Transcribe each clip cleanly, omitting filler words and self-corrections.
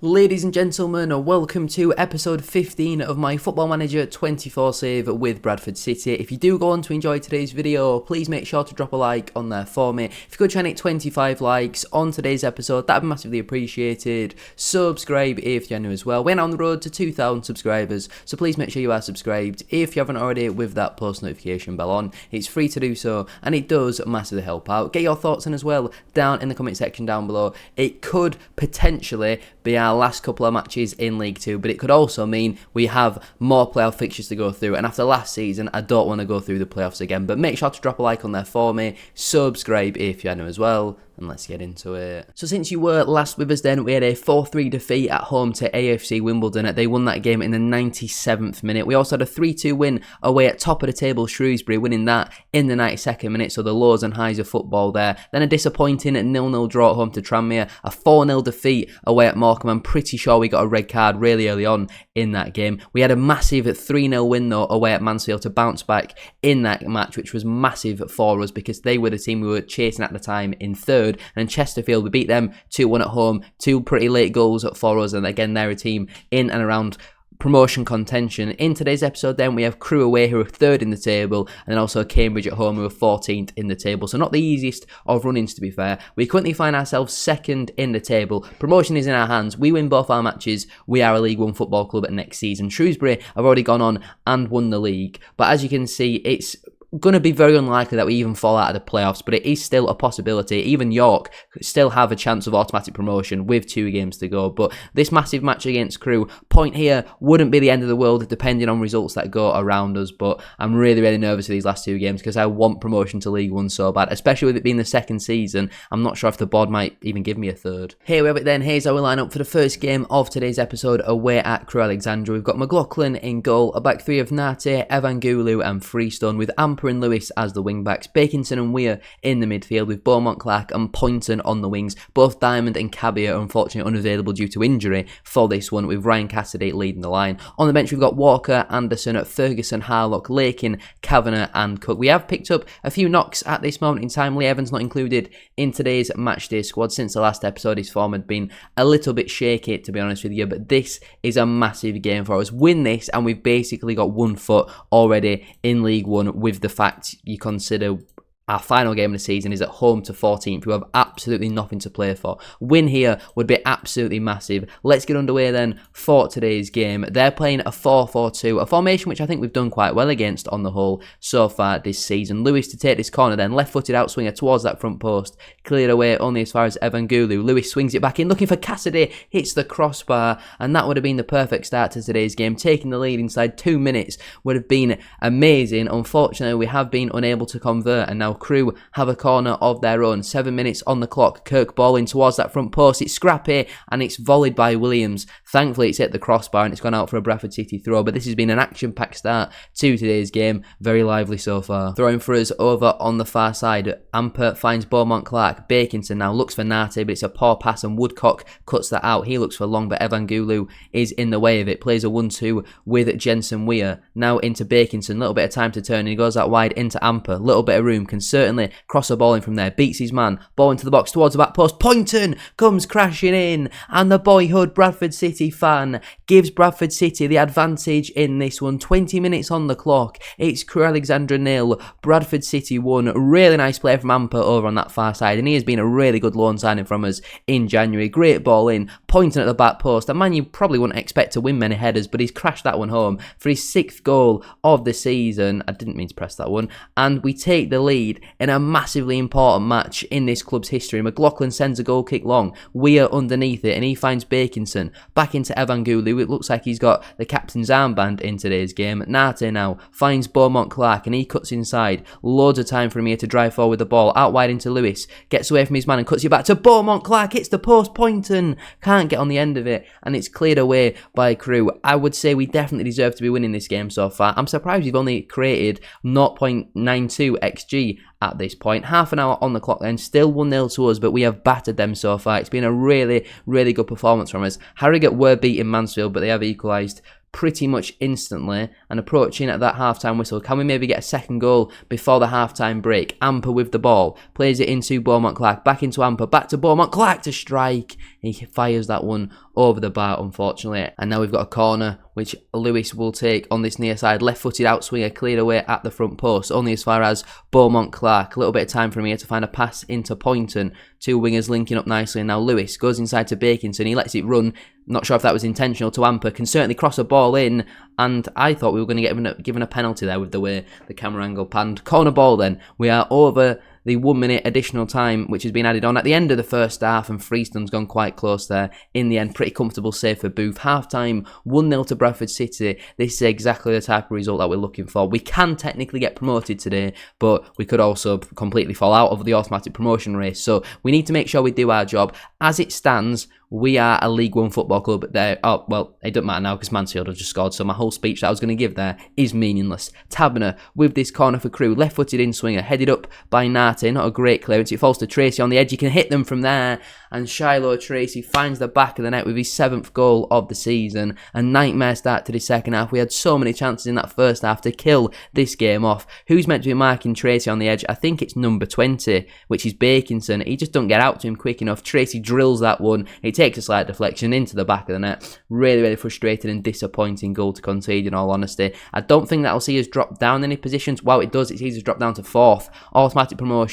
Ladies and gentlemen, welcome to episode 15 of my Football Manager 24 save with Bradford City. If you do go on to enjoy today's video, please make sure to drop a like on there for me. If you could try and hit 25 likes on today's episode, that would be massively appreciated. Subscribe if you're new as well. We're on the road to 2,000 subscribers, so please make sure you are subscribed if you haven't already with that post notification bell on. It's free to do so, and it does massively help out. Get your thoughts in as well down in the comment section down below. It could potentially be our last couple of matches in League 2, but it could also mean we have more playoff fixtures to go through, and after last season I don't want to go through the playoffs again. But make sure to drop a like on there for me, subscribe if you're new as well, and let's get into it. So since you were last with us then, we had a 4-3 defeat at home to AFC Wimbledon. They won that game in the 97th minute. We also had a 3-2 win away at top of the table Shrewsbury, winning that in the 92nd minute, so the lows and highs of football there. Then a disappointing 0-0 draw at home to Tranmere, a 4-0 defeat away at Morecambe. I'm pretty sure we got a red card really early on in that game. We had a massive 3-0 win though away at Mansfield to bounce back in that match, which was massive for us because they were the team we were chasing at the time in third. And Chesterfield, we beat them 2-1 at home, two pretty late goals for us, and again they're a team in and around promotion contention. In today's episode then, we have Crewe away, who are third in the table, and then also Cambridge at home, who are 14th in the table, so not the easiest of run-ins to be fair. We currently find ourselves second in the table. Promotion is in our hands. We win both our matches, we are a League 1 football club next season. Shrewsbury have already gone on and won the league, but as you can see, it's going to be very unlikely that we even fall out of the playoffs, but it is still a possibility. Even York still have a chance of automatic promotion with 2 games to go, but this massive match against Crewe, point here, wouldn't be the end of the world depending on results that go around us, but I'm really nervous for these last 2 games because I want promotion to League 1 so bad, especially with it being the second season. I'm not sure if the board might even give me a third. Here we have it then. Here's our lineup for the first game of today's episode away at Crewe Alexandra. We've got McLaughlin in goal, a back 3 of Nate, Evangulu and Freestone, with Amper and Lewis as the wing-backs, Bakinson and Weir in the midfield, with Beaumont Clark and Poynton on the wings. Both Diamond and Cabia are unfortunately unavailable due to injury for this one, with Ryan Cassidy leading the line. On the bench we've got Walker, Anderson, Ferguson, Harlock, Lakin, Kavanagh and Cook. We have picked up a few knocks at this moment in time. Lee Evans not included in today's matchday squad. Since the last episode his form had been a little bit shaky, to be honest with you, but this is a massive game for us. Win this and we've basically got 1 foot already in League 1, with the fact you consider our final game of the season is at home to 14th, who have absolutely nothing to play for. Win here would be absolutely massive. Let's get underway then for today's game. They're playing a 4-4-2, a formation which I think we've done quite well against on the whole so far this season. Lewis to take this corner then, left-footed outswinger towards that front post, cleared away only as far as Evangulu. Lewis swings it back in, looking for Cassidy, hits the crossbar, and that would have been the perfect start to today's game. Taking the lead inside 2 minutes would have been amazing. Unfortunately, we have been unable to convert, and now Crewe have a corner of their own. 7 minutes on the clock. Kirk ball in towards that front post. It's scrappy and it's volleyed by Williams. Thankfully it's hit the crossbar and it's gone out for a Bradford City throw, but this has been an action-packed start to today's game. Very lively so far. Throwing for us over on the far side. Amper finds Beaumont Clark. Bakinson now looks for Nate, but it's a poor pass and Woodcock cuts that out. He looks for long, but Evangulu is in the way of it. Plays a 1-2 with Jensen Weir. Now into Bakinson. Little bit of time to turn and he goes out wide into Amper. Little bit of room. Can certainly cross the ball in from there. Beats his man. Ball into the box towards the back post. Poynton comes crashing in, and the boyhood Bradford City fan gives Bradford City the advantage in this one. 20 minutes on the clock. It's Crewe Alexandra 0, Bradford City 1. Really nice play from Amper over on that far side, and he has been a really good loan signing from us in January. Great ball in. Poynton at the back post. A man you probably wouldn't expect to win many headers, but he's crashed that one home for his 6th goal of the season. I didn't mean to press that one. And we take the lead in a massively important match in this club's history. McLaughlin sends a goal kick long. Weir underneath it, and he finds Bakinson. Back into Evangulu. It looks like he's got the captain's armband in today's game. Nate now finds Beaumont Clark, and he cuts inside. Loads of time for him here to drive forward the ball. Out wide into Lewis. Gets away from his man and cuts it back to Beaumont Clark. Hits the post. Poynton can't get on the end of it, and it's cleared away by Crewe. I would say we definitely deserve to be winning this game so far. I'm surprised we've only created 0.92 XG at this point. Half an hour on the clock then, still 1-0 to us, but we have battered them so far. It's been a really good performance from us. Harrogate were beating Mansfield, but they have equalised pretty much instantly and approaching at that half-time whistle. Can we maybe get a second goal before the half-time break? Amper with the ball, plays it into Beaumont Clark, back into Amper, back to Beaumont Clark to strike. He fires that one over the bar, unfortunately. And now we've got a corner, which Lewis will take on this near side. Left-footed outswinger, cleared away at the front post, only as far as Beaumont-Clark. A little bit of time from here to find a pass into Poynton. Two wingers linking up nicely, and now Lewis goes inside to Bakinson. He lets it run. Not sure if that was intentional to Amper. Can certainly cross a ball in, and I thought we were going to get given a penalty there with the way the camera angle panned. Corner ball then. We are over the 1 minute additional time, which has been added on at the end of the first half, and Freeston's gone quite close there. In the end, pretty comfortable save for Booth. Half-time, 1-0 to Bradford City. This is exactly the type of result that we're looking for. We can technically get promoted today, but we could also completely fall out of the automatic promotion race. So we need to make sure we do our job. As it stands, we are a League One football club there. Oh, well, it doesn't matter now because Mansfield have just scored, so my whole speech that I was going to give there is meaningless. Taberner with this corner for Crewe, left-footed in-swinger, headed up by Nate. Not a great clearance. It falls to Tracy on the edge. You can hit them from there, and Shiloh Tracy finds the back of the net with his 7th goal of the season. A nightmare start to the second half. We had so many chances in that first half to kill this game off. Who's meant to be marking Tracy on the edge? I think it's number 20, which is Bakinson. He just don't get out to him quick enough. Tracy drills that one. It takes a slight deflection into the back of the net. Really frustrating and disappointing goal to concede, in all honesty. I don't think that'll see us drop down any positions. Well, it does. It sees us drop down to 4th. Automatic promotion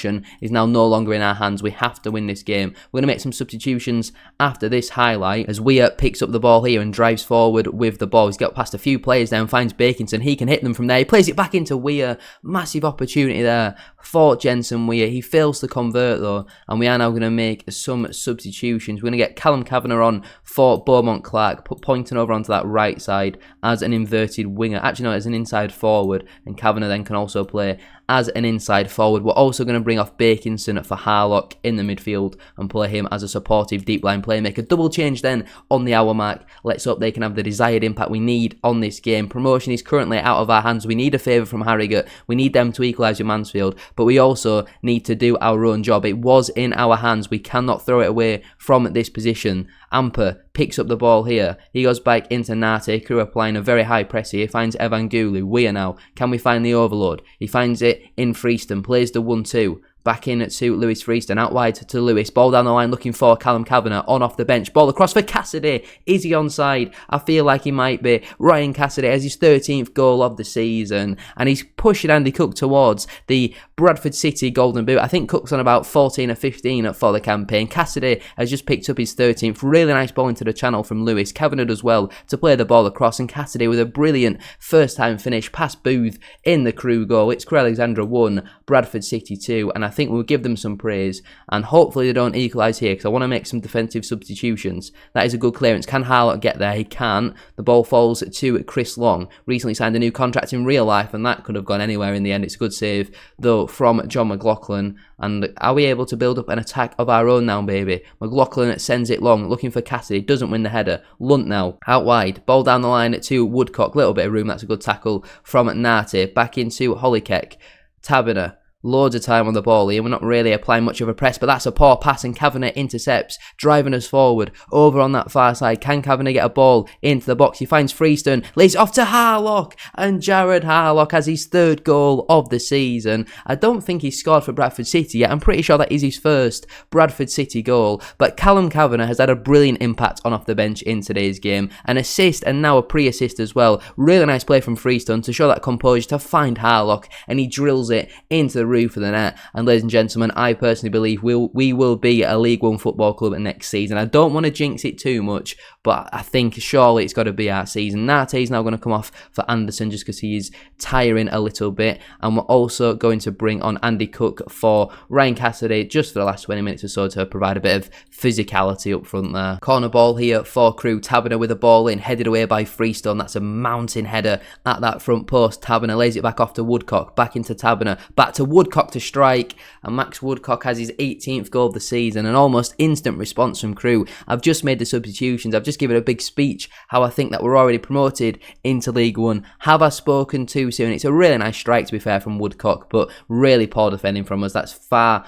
is now no longer in our hands. We have to win this game. We're going to make some substitutions after this highlight as Weir picks up the ball here and drives forward with the ball. He's got past a few players there and finds Bakinson. He can hit them from there. He plays it back into Weir. Massive opportunity there for Jensen Weir. He fails to convert though, and we are now going to make some substitutions. We're going to get Callum Kavanagh on for Beaumont-Clark, put Poynton over onto that right side as an inverted winger. Actually, no, as an inside forward, and Kavanagh then can also play as an inside forward. We're also going to bring off Bakinson for Harlock in the midfield and play him as a supportive deep line playmaker. Double change then on the hour mark. Let's hope they can have the desired impact we need on this game. Promotion is currently out of our hands. We need a favour from Harrogate. We need them to equalise with Mansfield, but we also need to do our own job. It was in our hands. We cannot throw it away from this position. Amper picks up the ball here. He goes back into Nate. Crewe applying a very high press here. He finds Evangulu. Weir now. Can we find the overload? He finds it in Freeston. Plays the 1-2. Back in to Lewis Freeston, out wide to Lewis, ball down the line looking for Callum Kavanagh, on off the bench, ball across for Cassidy. Is he onside? I feel like he might be. Ryan Cassidy has his 13th goal of the season, and he's pushing Andy Cook towards the Bradford City Golden Boot. I think Cook's on about 14 or 15 for the campaign. Cassidy has just picked up his 13th. Really nice ball into the channel from Lewis. Kavanagh does well to play the ball across, and Cassidy with a brilliant first time finish past Booth in the Crewe goal. It's Crewe Alexandra 1, Bradford City 2, and I think we'll give them some praise, and hopefully they don't equalise here because I want to make some defensive substitutions. That is a good clearance. Can Harlock get there? He can't. The ball falls to Chris Long. Recently signed a new contract in real life, and that could have gone anywhere in the end. It's a good save though from John McLaughlin. And are we able to build up an attack of our own now, baby? McLaughlin sends it long, looking for Cassidy, doesn't win the header. Lunt now, out wide, ball down the line to Woodcock, little bit of room, that's a good tackle from Nate. Back into Hollykeck. Taberner. Loads of time on the ball here. We're not really applying much of a press, but that's a poor pass, and Kavanagh intercepts, driving us forward. Over on that far side, can Kavanagh get a ball into the box? He finds Freeston, lays it off to Harlock, and Jared Harlock has his 3rd goal of the season. I don't think he's scored for Bradford City yet. I'm pretty sure that is his first Bradford City goal, but Callum Kavanagh has had a brilliant impact on off the bench in today's game. An assist and now a pre-assist as well. Really nice play from Freeston to show that composure to find Harlock, and he drills it into the roof of the net. And ladies and gentlemen, I personally believe we will be a League One football club next season. I don't want to jinx it too much, but I think surely it's got to be our season. Nate is now going to come off for Anderson just because he is tiring a little bit, and we're also going to bring on Andy Cook for Ryan Cassidy just for the last 20 minutes or so to provide a bit of physicality up front there. Corner ball here for Crewe. Taberner with a ball in, headed away by Freestone. That's a mountain header at that front post. Taberner lays it back off to Woodcock, back into Taberner, back to Woodcock to strike, and Max Woodcock has his 18th goal of the season. An almost instant response from Crewe. I've just made the substitutions. I've just given a big speech how I think that we're already promoted into League One. Have I spoken too soon? It's a really nice strike, to be fair, from Woodcock, but really poor defending from us. That's far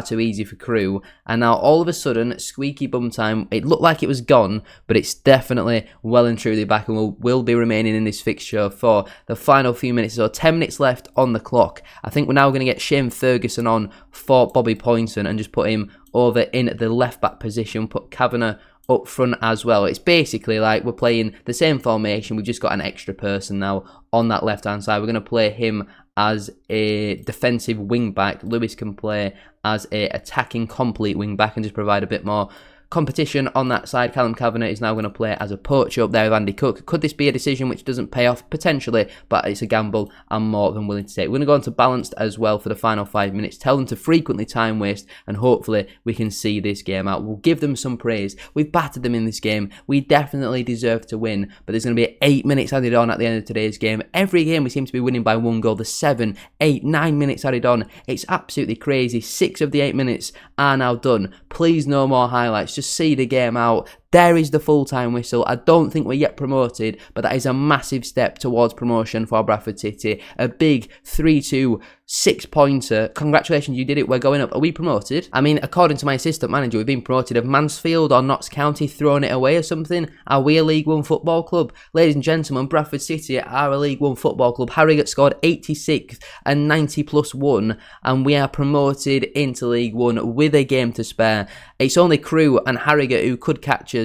too easy for Crewe. And now all of a sudden, squeaky bum time. It looked like it was gone, but it's definitely well and truly back, and will be remaining in this fixture for the final few minutes. So 10 minutes left on the clock. I think we're now going to get Shane Ferguson on for Bobby Poynton and just put him over in the left back position. Put Kavanagh up front as well. It's basically like we're playing the same formation, we've just got an extra person now on that left-hand side. We're going to play him as a defensive wing-back. Lewis can play as a attacking complete wing-back and just provide a bit more competition on that side. Callum Kavanagh is now going to play as a poacher up there with Andy Cook. Could this be a decision which doesn't pay off? Potentially, but it's a gamble I'm more than willing to take. We're going to go on to balanced as well for the final 5 minutes. Tell them to frequently time waste, and hopefully we can see this game out. We'll give them some praise. We've battered them in this game. We definitely deserve to win, but there's going to be 8 minutes added on at the end of today's game. Every game we seem to be winning by 1 goal. There's 7, 8, 9 minutes added on. It's absolutely crazy. 6 of the 8 minutes are now done. Please, no more highlights. Just see the game out. There is the full-time whistle. I don't think we're yet promoted, but that is a massive step towards promotion for Bradford City. A big 3-2 6-pointer. Congratulations, you did it. We're going up. Are we promoted? I mean, according to my assistant manager, we've been promoted. Have Mansfield or Notts County thrown it away or something? Are we a League One football club? Ladies and gentlemen, Bradford City are a League One football club. Harrogate scored 86 and 90 plus 1, and we are promoted into League One with a game to spare. It's only Crewe and Harrogate who could catch us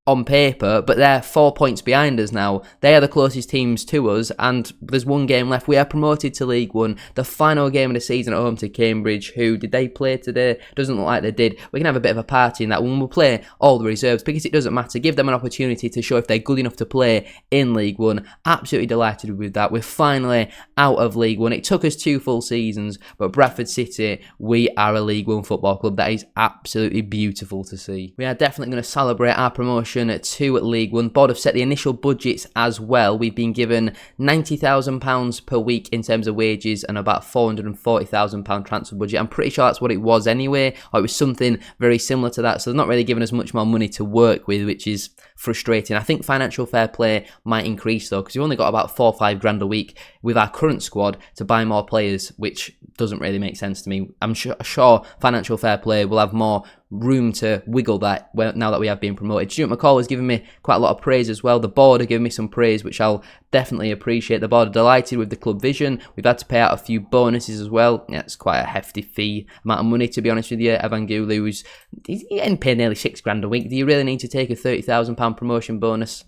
on paper, but they're 4 points behind us now. They are the closest teams to us, and there's 1 game left. We are promoted to League One. The final game of the season at home to Cambridge, who did they play today? Doesn't look like they did. We can have a bit of a party in that one. We'll play all the reserves because it doesn't matter. Give them an opportunity to show if they're good enough to play in League One. Absolutely delighted with that. We're finally out of League One. It took us 2 full seasons, but Bradford City, we are a League One football club. That is absolutely beautiful to see. We are definitely going to celebrate our promotion to League One. Board have set the initial budgets as well. We've been given £90,000 per week in terms of wages and about £440,000 transfer budget. I'm pretty sure that's what it was anyway, or it was something very similar to that. So they're not really giving us much more money to work with, which is frustrating. I think financial fair play might increase though, because we've only got about 4 or 5 grand a week with our current squad to buy more players, which doesn't really make sense to me. I'm sure financial fair play will have more room to wiggle that now that we have been promoted. Stuart McCall has given me quite a lot of praise as well. The board have given me some praise, which I'll definitely appreciate. The board are delighted with the club vision. We've had to pay out a few bonuses as well. Yeah, it's quite a hefty fee amount of money, to be honest with you. Evan Gulu's getting paid nearly 6 grand a week. Do you really need to take a £30,000 promotion bonus?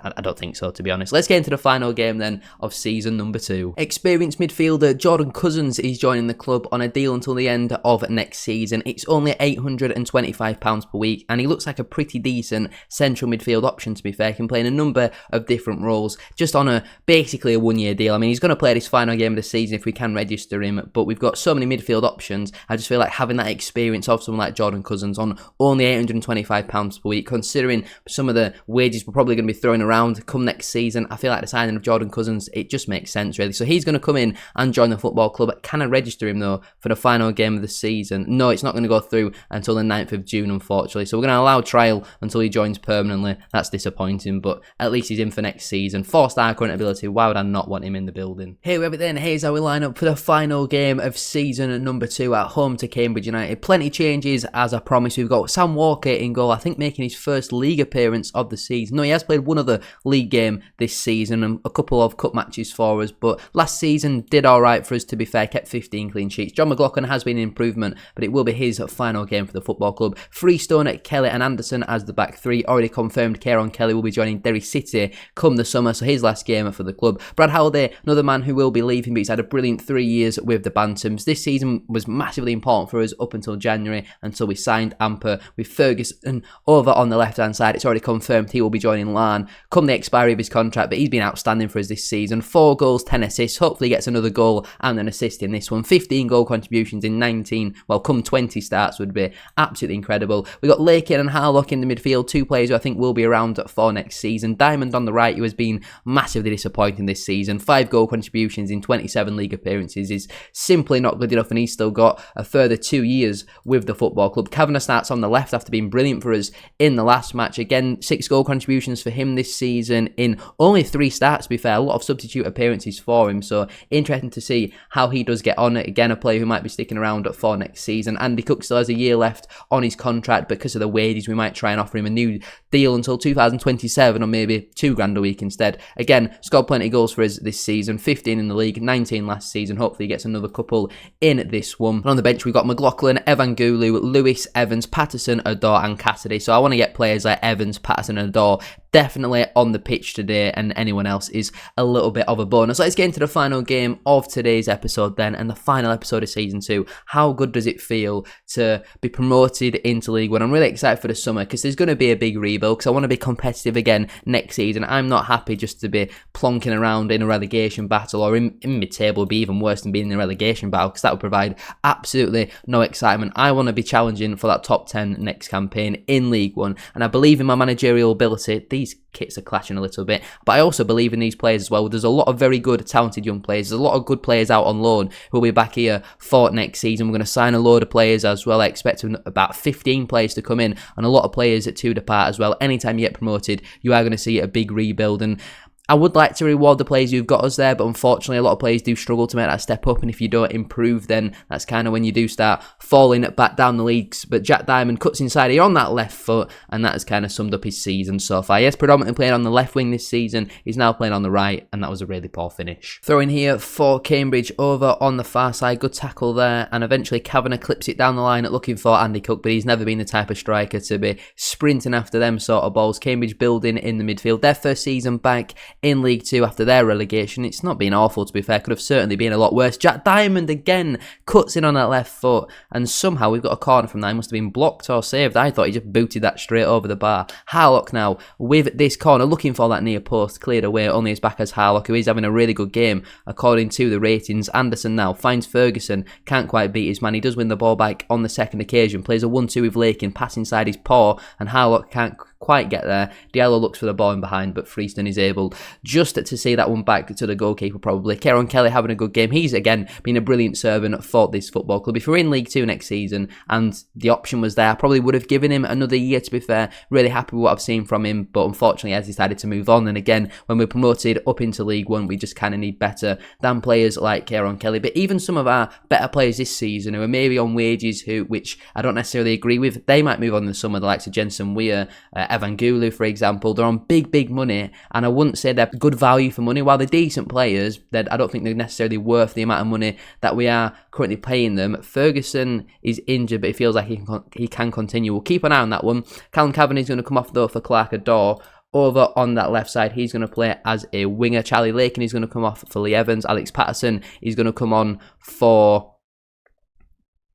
I don't think so, to be honest. Let's get into the final game then of season number 2. Experienced midfielder Jordan Cousins is joining the club on a deal until the end of next season. It's only £825 per week, and he looks like a pretty decent central midfield option, to be fair. He can play in a number of different roles, just on basically a 1-year deal. I mean, he's going to play this final game of the season if we can register him, but we've got so many midfield options. I just feel like having that experience of someone like Jordan Cousins on only £825 per week, considering some of the wages we're probably going to be throwing around come next season, I feel like the signing of Jordan Cousins, it just makes sense really. So he's going to come in and join the football club. Can I register him though for the final game of the season? No, it's not going to go through until the 9th of June, unfortunately. So we're going to allow trial until he joins permanently. That's disappointing, but at least he's in for next season. 4-star current ability. Why would I not want him in the building? Here we have it then. Here's how we line up for the final game of season number 2 at home to Cambridge United. Plenty of changes, as I promised. We've got Sam Walker in goal, I think making his first league appearance of the season. No, he has played one other league game this season and a couple of cup matches for us, but last season did alright for us, to be fair. Kept 15 clean sheets. John McLaughlin has been an improvement, but it will be his final game for the football club. Freestone, Kelly and Anderson as the back 3. Already confirmed Kieran Kelly will be joining Derry City come the summer, so his last game for the club. Brad Halliday, another man who will be leaving, but he's had a brilliant 3 years with the Bantams. This season was massively important for us up until January, until we signed Amper with Ferguson over on the left hand side. It's already confirmed he will be joining Larne come the expiry of his contract, but he's been outstanding for us this season. 4 goals, 10 assists. Hopefully he gets another goal and an assist in this one. 15 goal contributions in 19, well, come 20 starts would be absolutely incredible. We got Lakin and Harlock in the midfield, 2 players who I think will be around for next season. Diamond on the right, who has been massively disappointing this season. 5 goal contributions in 27 league appearances is simply not good enough, and he's still got a further 2 years with the football club. Kavanagh starts on the left after being brilliant for us in the last match. Again, 6 goal contributions for him this this season in only 3 starts, to be fair. A lot of substitute appearances for him, so interesting to see how he does get on. Again, a player who might be sticking around for next season. Andy Cook still has a year left on his contract, but because of the wages, we might try and offer him a new deal until 2027, or maybe $2,000 a week instead. Again, scored plenty of goals for us this season, 15 in the league, 19 last season. Hopefully he gets another couple in this one. And on the bench, we've got McLaughlin, Evangulu, Lewis, Evans, Patterson, Adore and Cassidy. So I want to get players like Evans, Patterson and Adore definitely on the pitch today, and anyone else is a little bit of a bonus. Let's get into the final game of today's episode then, and the final episode of Season 2. How good does it feel to be promoted into League One? I'm really excited for the summer because there's going to be a big rebuild, because I want to be competitive again next season. I'm not happy just to be plonking around in a relegation battle, or in mid-table would be even worse than being in a relegation battle, because that would provide absolutely no excitement. I want to be challenging for that top 10 next campaign in League One, and I believe in my managerial ability. These kits are clashing a little bit, but I also believe in these players as well. There's a lot of very good, talented young players. There's a lot of good players out on loan who will be back here for next season. We're going to sign a load of players as well. I expect about 15 players to come in, and a lot of players to depart as well. Anytime you get promoted, you are going to see a big rebuild, and I would like to reward the players who've got us there, but unfortunately a lot of players do struggle to make that step up, and if you don't improve, then that's kind of when you do start falling back down the leagues. But Jack Diamond cuts inside here on that left foot, and that has kind of summed up his season so far. Yes, predominantly playing on the left wing this season. He's now playing on the right, and that was a really poor finish. Throw in here for Cambridge over on the far side. Good tackle there, and eventually Kavanagh clips it down the line looking for Andy Cook, but he's never been the type of striker to be sprinting after them sort of balls. Cambridge building in the midfield. Their first season back in League 2 after their relegation. It's not been awful, to be fair. Could have certainly been a lot worse. Jack Diamond again cuts in on that left foot, and somehow we've got a corner from that. He must have been blocked or saved. I thought he just booted that straight over the bar. Harlock now with this corner, looking for that near post, cleared away. Only his back as Harlock, who is having a really good game according to the ratings. Anderson now finds Ferguson, can't quite beat his man. He does win the ball back on the second occasion. Plays a 1-2 with Lakin, pass inside his paw, and Harlock can't quite get there. Diallo looks for the ball in behind, but Freeston is able just to see that one back to the goalkeeper probably. Kieran Kelly having a good game. He's again been a brilliant servant for this football club. If we're in League 2 next season and the option was there, I probably would have given him another year, to be fair. Really happy with what I've seen from him, but unfortunately he has decided to move on. And again, when we're promoted up into League 1, we just kind of need better than players like Kieran Kelly. But even some of our better players this season who are maybe on wages, which I don't necessarily agree with, they might move on in the summer. The likes of Jensen Weir, Evangulu, for example. They're on big money, and I wouldn't say they're good value for money. While they're decent players, I don't think they're necessarily worth the amount of money that we are currently paying them. Ferguson is injured, but it feels like he can continue. We'll keep an eye on that one. Callum Kavanagh is going to come off though for Clark Adore. Over on that left side, he's going to play as a winger. Charlie Lakin is going to come off for Lee Evans. Alex Patterson is going to come on for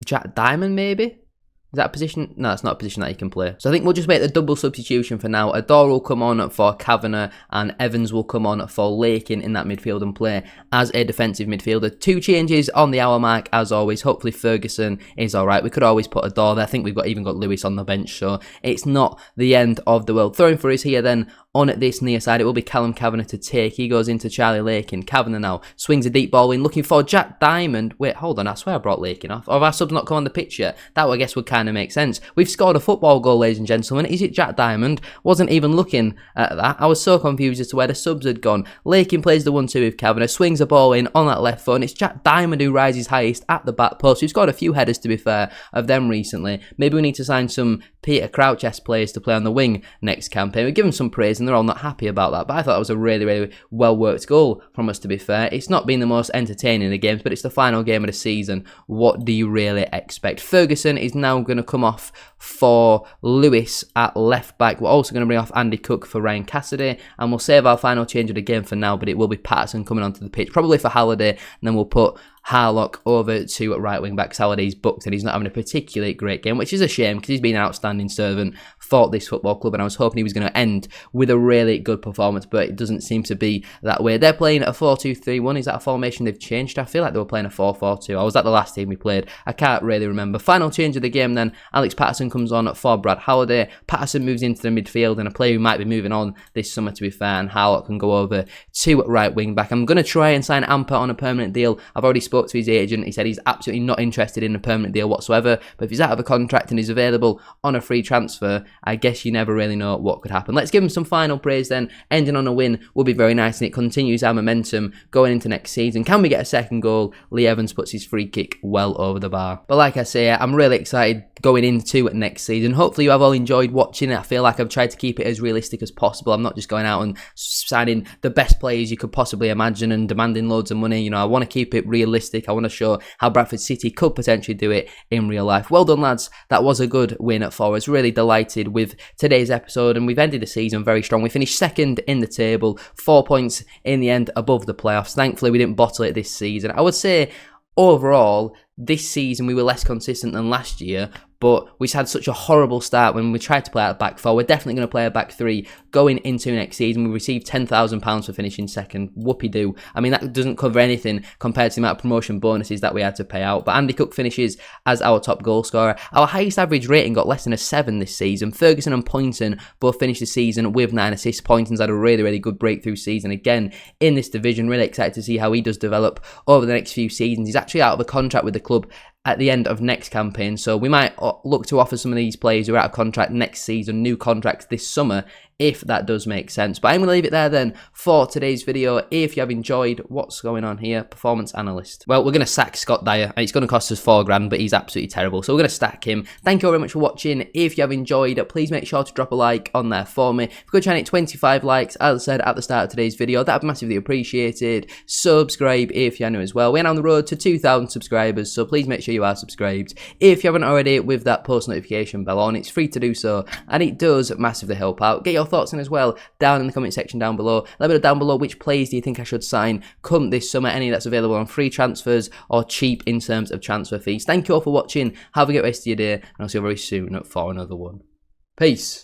Jack Diamond, maybe? Is that a position? No, it's not a position that he can play. So I think we'll just make the double substitution for now. Adore will come on for Kavanagh, and Evans will come on for Lakin in that midfield and play as a defensive midfielder. 2 changes on the hour mark, as always. Hopefully Ferguson is alright. We could always put Adore there. I think we've even got Lewis on the bench, so it's not the end of the world. Throwing for us here then on this near side, it will be Callum Kavanagh to take. He goes into Charlie Lakin. Kavanagh now swings a deep ball in, looking for Jack Diamond. Wait, hold on, I swear I brought Lakin off. Or have our subs not come on the pitch yet? That I guess would kind of make sense. We've scored a football goal, ladies and gentlemen. Is it Jack Diamond? Wasn't even looking at that. I was so confused as to where the subs had gone. Lakin plays the 1-2 with Kavanagh, swings the ball in on that left foot, and it's Jack Diamond who rises highest at the back post. We've scored a few headers, to be fair, of them recently. Maybe we need to sign some Peter Crouch-esque players to play on the wing next campaign. We give them some praise, and they're all not happy about that, but I thought that was a really well worked goal from us, to be fair. It's not been the most entertaining of the games, but it's the final game of the season. What do you really expect? Ferguson is now going to come off for Lewis at left back. We're also going to bring off Andy Cook for Ryan Cassidy, and we'll save our final change of the game for now, but it will be Patterson coming onto the pitch, probably for Halliday, and then we'll put Harlock over to right wing back. Halliday's booked and he's not having a particularly great game, which is a shame because he's been an outstanding servant for this football club, and I was hoping he was going to end with a really good performance, but it doesn't seem to be that way. They're playing a 4-2-3-1. Is that a formation they've changed? I feel like they were playing a 4-4-2. I was at the last team we played. I can't really remember. Final change of the game then. Alex Patterson comes on for Brad Halliday. Patterson moves into the midfield, and a player who might be moving on this summer, to be fair, and Harlock can go over to right wing back. I'm going to try and sign Amper on a permanent deal. I've already spoken spoke to his agent. He said he's absolutely not interested in a permanent deal whatsoever, but if he's out of a contract and he's available on a free transfer, I guess you never really know what could happen. Let's give him some final praise then. Ending on a win would be very nice, and it continues our momentum going into next season. Can we get a second goal? Lee Evans puts his free kick well over the bar. But like I say, I'm really excited going into next season. Hopefully you have all enjoyed watching it. I feel like I've tried to keep it as realistic as possible. I'm not just going out and signing the best players you could possibly imagine and demanding loads of money. You know, I want to keep it realistic. I want to show how Bradford City could potentially do it in real life. Well done, lads. That was a good win for us. Really delighted with today's episode, and we've ended the season very strong. We finished second in the table, 4 points in the end above the playoffs. Thankfully, we didn't bottle it this season. I would say overall, this season we were less consistent than last year, but we had such a horrible start when we tried to play out back four. We're definitely going to play a back three going into next season. We received £10,000 for finishing second. Whoopie-doo. I mean, that doesn't cover anything compared to the amount of promotion bonuses that we had to pay out. But Andy Cook finishes as our top goal scorer. Our highest average rating got less than a 7 this season. Ferguson and Poynton both finished the season with 9 assists. Poynton's had a really, really good breakthrough season again in this division. Really excited to see how he does develop over the next few seasons. He's actually out of a contract with the club at the end of next campaign, so we might look to offer some of these players who are out of contract next season new contracts this summer, if that does make sense. But I'm going to leave it there then for today's video. If you have enjoyed what's going on here, performance analyst. Well, we're going to sack Scott Dyer. It's going to cost us £4,000, but he's absolutely terrible. So we're going to sack him. Thank you all very much for watching. If you have enjoyed, please make sure to drop a like on there for me. If you could try and hit 25 likes, as I said at the start of today's video, that would be massively appreciated. Subscribe if you're new as well. We're on the road to 2,000 subscribers, so please make sure you are subscribed. If you haven't already, with that post notification bell on, it's free to do so, and it does massively help out. Get your thoughts in as well down in the comment section down below. Let me know down below which players do you think I should sign come this summer, any that's available on free transfers or cheap in terms of transfer fees. Thank you all for watching. Have a good rest of your day, and I'll see you very soon for another one. Peace.